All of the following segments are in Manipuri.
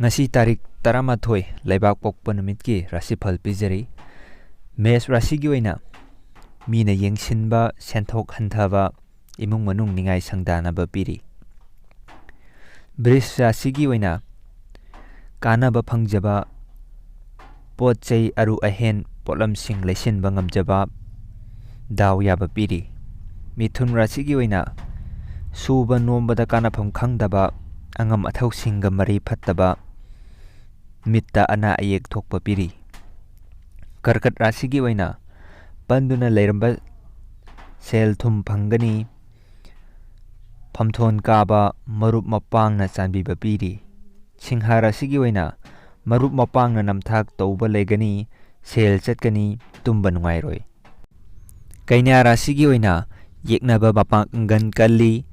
ngasi tarik 13 Leibakpokpa numitki Rashifal pijari Mes Rashi gi oina mina yengsinba senthok hanthaba imung manung ningai sangdanaba piri Bris Rashi gi oina kanaba phangjaba potchei aru ahen polam sing leisinba ngamjaba daw yaba piri Mithun Rashi gi oina suba nombada kanapam khangdaba angam athau singa mari phattaba mitta ana ayek thokpa piri Karkat Rashi gi oina panduna leiramba sel thum phangani phamthon kaba marup mapangna chanbiba piri Singha Rashi gi oina marup mapangna namthak tauba legani sel chatkani tumba nungairoi Kainya Rashi gi oina yeknaba mapanggan kalli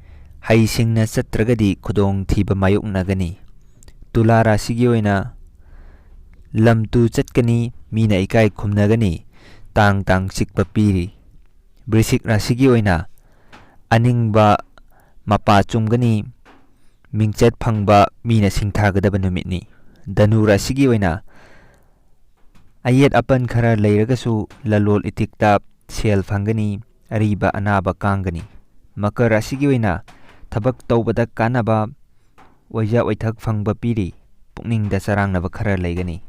hai singna chatragadi khudong thiba mayoknagani Tula Rashi gi oina lamtu chatkani mina ikai khumnagani tang sikpa piri Brisik Rashi gi oina aningba mapa chumgani mingchet phangba mina singthagadaba numitni Danu Rashi gi oina ayet apan khara leiragasu lalol itikta sel phangani ariba anaba kangani Makar Rashi gi oina thabak tawbada kanaba oija oithak phangba piri pukningda sarangnaba khara leigani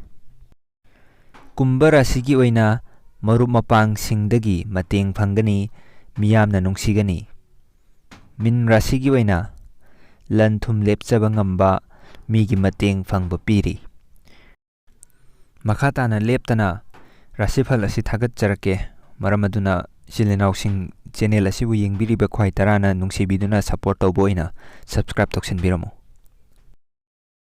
Kumbha Rashi gi oina marup mapang singdagi mateng phangani miyamna nungsigani Min Rashi gi oina lan thum lepchaba ngamba migi mateng phangba piri Makhatana leptana Rashifal asi thagatjarake maramaduna silenausing channel asibu yengbiriba khwai tarana nungsibiduna support tawbo ina subscribe toksinbiramo